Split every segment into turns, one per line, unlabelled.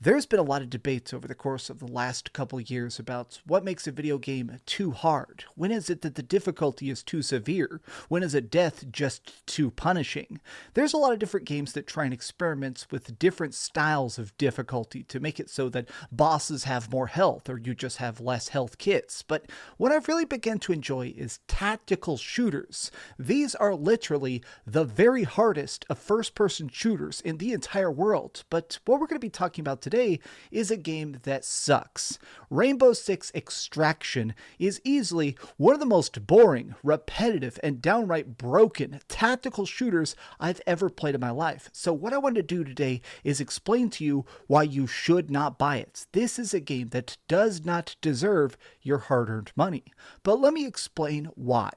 There's been a lot of debates over the course of the last couple years about what makes a video game too hard. When is it that the difficulty is too severe? When is a death just too punishing? There's a lot of different games that try and experiment with different styles of difficulty to make it so that bosses have more health or you just have less health kits. But what I've really begun to enjoy is tactical shooters. These are literally the very hardest of first-person shooters in the entire world. But what we're going to be talking about today is a game that sucks. Rainbow Six Extraction is easily one of the most boring, repetitive, and downright broken tactical shooters I've ever played in my life. So what I want to do today is explain to you why you should not buy it. This is a game that does not deserve your hard-earned money. But let me explain why.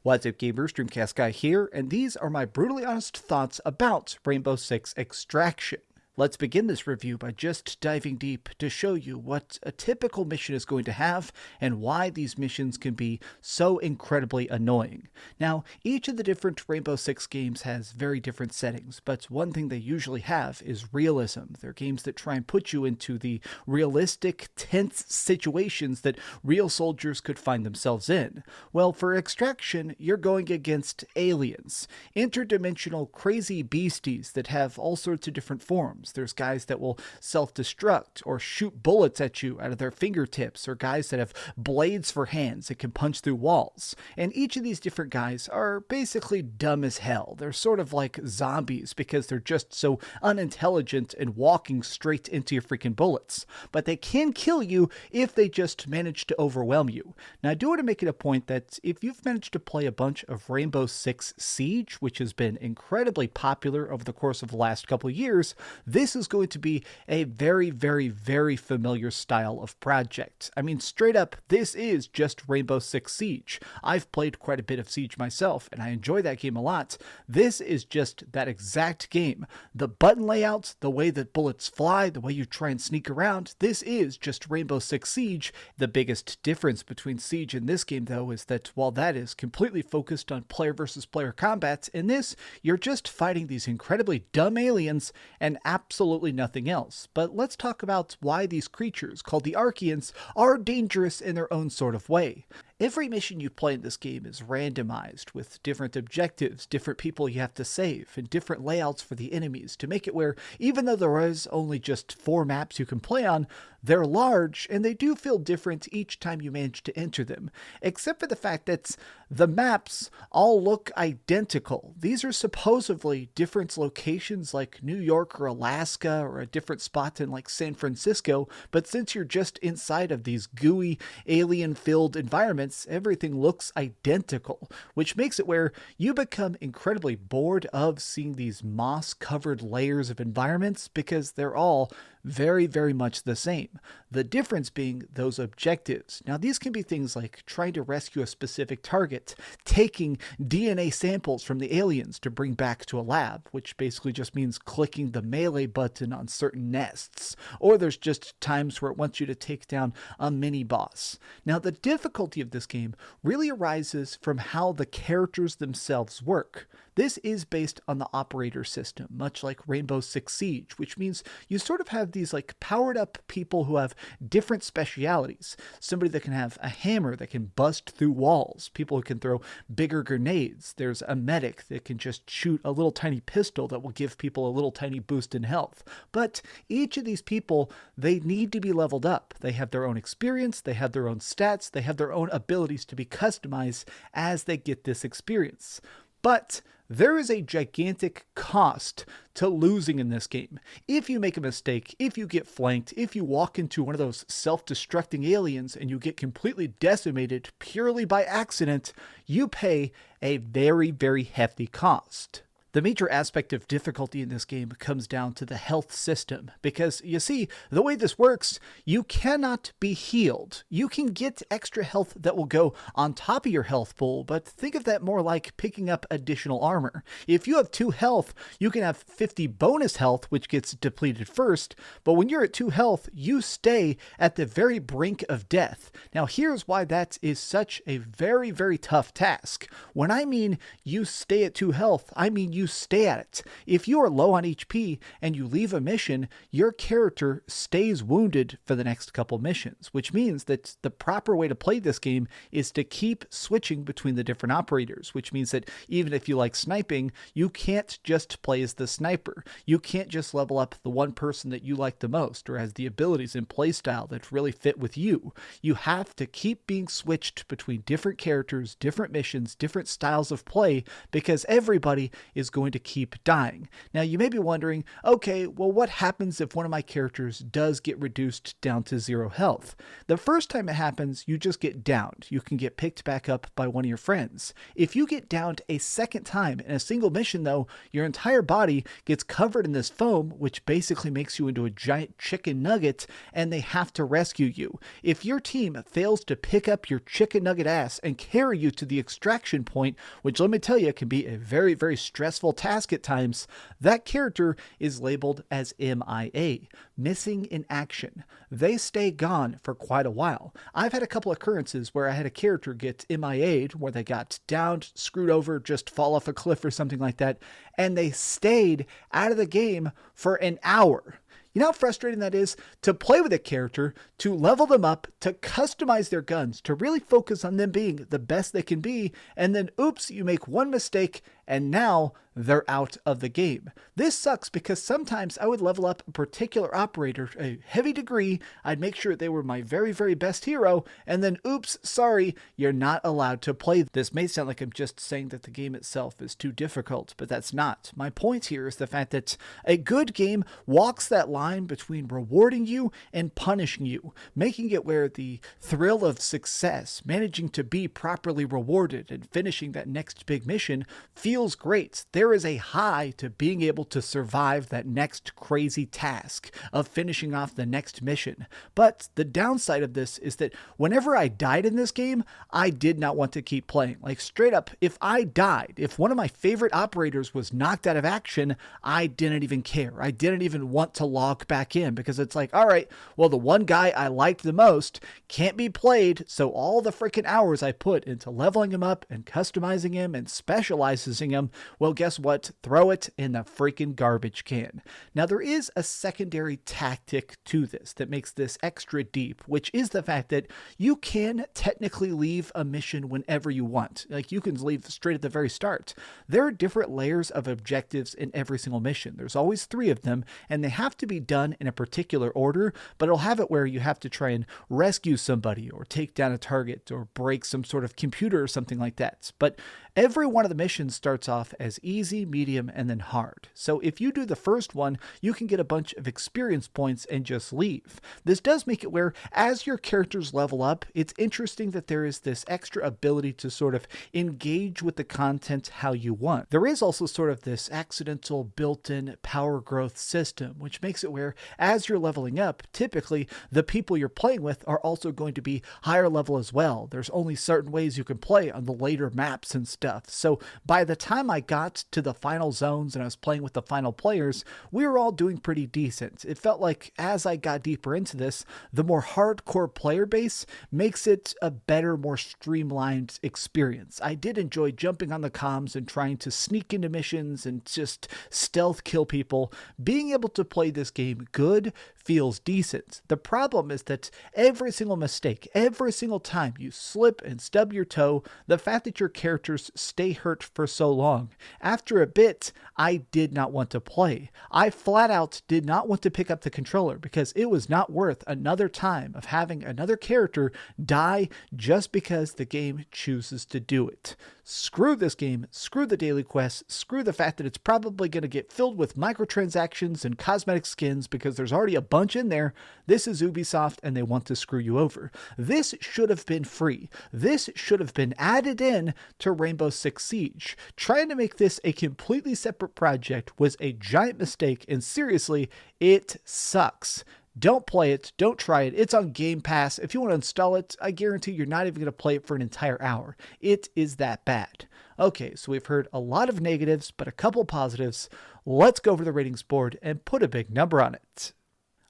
What's up, gamers? Dreamcastguy here, and these are my brutally honest thoughts about Rainbow Six Extraction. Let's begin this review by just diving deep to show you what a typical mission is going to have and why these missions can be so incredibly annoying. Now, each of the different Rainbow Six games has very different settings, but one thing they usually have is realism. They're games that try and put you into the realistic, tense situations that real soldiers could find themselves in. Well, for Extraction, you're going against aliens, interdimensional crazy beasties that have all sorts of different forms. There's guys that will self-destruct or shoot bullets at you out of their fingertips, or guys that have blades for hands that can punch through walls. And each of these different guys are basically dumb as hell. They're sort of like zombies because they're just so unintelligent and walking straight into your freaking bullets. But they can kill you if they just manage to overwhelm you. Now, I do want to make it a point that if you've managed to play a bunch of Rainbow Six Siege, which has been incredibly popular over the course of the last couple of years, this is going to be a very, very, very familiar style of project. I mean, straight up, this is just Rainbow Six Siege. I've played quite a bit of Siege myself, and I enjoy that game a lot. This is just that exact game. The button layouts, the way that bullets fly, the way you try and sneak around, this is just Rainbow Six Siege. The biggest difference between Siege and this game, though, is that while that is completely focused on player versus player combat, in this, you're just fighting these incredibly dumb aliens and absolutely nothing else. But let's talk about why these creatures, called the Arkians, are dangerous in their own sort of way. Every mission you play in this game is randomized with different objectives, different people you have to save, and different layouts for the enemies to make it where, even though there is only just 4 maps you can play on, they're large and they do feel different each time you manage to enter them, except for the fact that the maps all look identical. These are supposedly different locations like New York or Alaska or a different spot in like San Francisco, but since you're just inside of these gooey, alien-filled environments, everything looks identical, which makes it where you become incredibly bored of seeing these moss-covered layers of environments because they're all very, very much the same. The difference being those objectives. Now, these can be things like trying to rescue a specific target, taking DNA samples from the aliens to bring back to a lab, which basically just means clicking the melee button on certain nests. Or there's just times where it wants you to take down a mini-boss. Now, the difficulty of this game really arises from how the characters themselves work. This is based on the operator system, much like Rainbow Six Siege, which means you sort of have these like powered up people who have different specialities. Somebody that can have a hammer that can bust through walls, people who can throw bigger grenades. There's a medic that can just shoot a little tiny pistol that will give people a little tiny boost in health. But each of these people, they need to be leveled up. They have their own experience, they have their own stats, they have their own abilities to be customized as they get this experience. But there is a gigantic cost to losing in this game. If you make a mistake, if you get flanked, if you walk into one of those self-destructing aliens and you get completely decimated purely by accident, you pay a very, very hefty cost. The major aspect of difficulty in this game comes down to the health system, because you see, the way this works, you cannot be healed. You can get extra health that will go on top of your health pool, but think of that more like picking up additional armor. If you have 2 health, you can have 50 bonus health, which gets depleted first, but when you're at 2 health, you stay at the very brink of death. Now here's why that is such a very, very tough task. When I mean you stay at 2 health, I mean you stay at it. If you are low on HP and you leave a mission, your character stays wounded for the next couple missions, which means that the proper way to play this game is to keep switching between the different operators, which means that even if you like sniping, you can't just play as the sniper. You can't just level up the one person that you like the most or has the abilities and playstyle that really fit with you. You have to keep being switched between different characters, different missions, different styles of play, because everybody is going to keep dying. Now you may be wondering, okay, well what happens if one of my characters does get reduced down to 0 health? The first time it happens, you just get downed. You can get picked back up by one of your friends. If you get downed a second time in a single mission though, your entire body gets covered in this foam, which basically makes you into a giant chicken nugget, and they have to rescue you. If your team fails to pick up your chicken nugget ass and carry you to the extraction point, which let me tell you can be a very, very stressful task at times, that character is labeled as MIA, missing in action. They stay gone for quite a while. I've had a couple occurrences where I had a character get MIA'd, where they got downed, screwed over, just fall off a cliff or something like that, and they stayed out of the game for an hour. You know how frustrating that is? To play with a character, to level them up, to customize their guns, to really focus on them being the best they can be, and then oops, you make one mistake and now they're out of the game. This sucks because sometimes I would level up a particular operator a heavy degree, I'd make sure they were my very, very best hero, and then oops, sorry, you're not allowed to play. This may sound like I'm just saying that the game itself is too difficult, but that's not. My point here is the fact that a good game walks that line between rewarding you and punishing you, making it where the thrill of success, managing to be properly rewarded and finishing that next big mission feels great. There is a high to being able to survive that next crazy task of finishing off the next mission. But the downside of this is that whenever I died in this game, I did not want to keep playing. Like straight up, if I died, if one of my favorite operators was knocked out of action, I didn't even care. I didn't even want to log back in because it's like, all right, well, the one guy I liked the most can't be played, so all the freaking hours I put into leveling him up and customizing him and specializing him, well, guess what? Throw it in the freaking garbage can. Now, there is a secondary tactic to this that makes this extra deep, which is the fact that you can technically leave a mission whenever you want. Like, you can leave straight at the very start. There are different layers of objectives in every single mission. There's always 3 of them, and they have to be done in a particular order, but it'll have it where you have to try and rescue somebody or take down a target or break some sort of computer or something like that. But every one of the missions starts off as easy, medium, and then hard. So if you do the first one, you can get a bunch of experience points and just leave. This does make it where as your characters level up, it's interesting that there is this extra ability to sort of engage with the content how you want. There is also sort of this accidental built-in power growth system, which makes it where as you're leveling up, typically the people you're playing with are also going to be higher level as well. There's only certain ways you can play on the later maps and stuff. So by the time I got to the final zones and I was playing with the final players, we were all doing pretty decent. It felt like as I got deeper into this, the more hardcore player base makes it a better, more streamlined experience. I did enjoy jumping on the comms and trying to sneak into missions and just stealth kill people. Being able to play this game good feels decent. The problem is that every single mistake, every single time you slip and stub your toe, the fact that your characters stay hurt for so long, after a bit, I did not want to play. I flat out did not want to pick up the controller because it was not worth another time of having another character die just because the game chooses to do it. Screw this game, screw the daily quests, screw the fact that it's probably going to get filled with microtransactions and cosmetic skins because there's already a bunch in there. This is Ubisoft and they want to screw you over. This should have been free. This should have been added in to Rainbow Six Siege. Trying to make this a completely separate project was a giant mistake, and seriously, it sucks. Don't play it. Don't try it. It's on Game Pass. If you want to install it, I guarantee you're not even going to play it for an entire hour. It is that bad. Okay, so we've heard a lot of negatives, but a couple positives. Let's go over the ratings board and put a big number on it.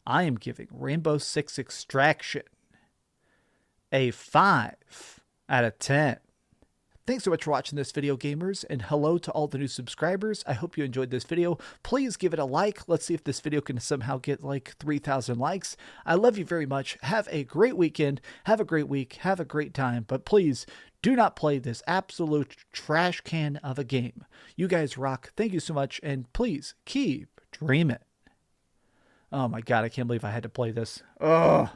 I am giving Rainbow Six Extraction a 5 out of 10. Thanks so much for watching this video, gamers, and hello to all the new subscribers. I hope you enjoyed this video. Please give it a like. Let's see if this video can somehow get like 3,000 likes. I love you very much. Have a great weekend. Have a great week. Have a great time. But please do not play this absolute trash can of a game. You guys rock. Thank you so much. And please keep dreaming. Oh my God, I can't believe I had to play this. Ugh.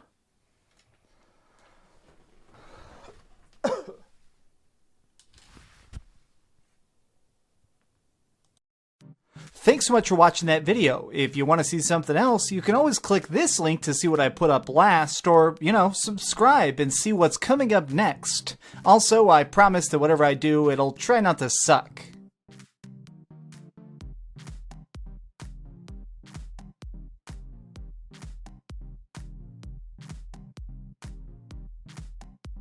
Thanks so much for watching that video. If you want to see something else, you can always click this link to see what I put up last, or, subscribe and see what's coming up next. Also, I promise that whatever I do, it'll try not to suck.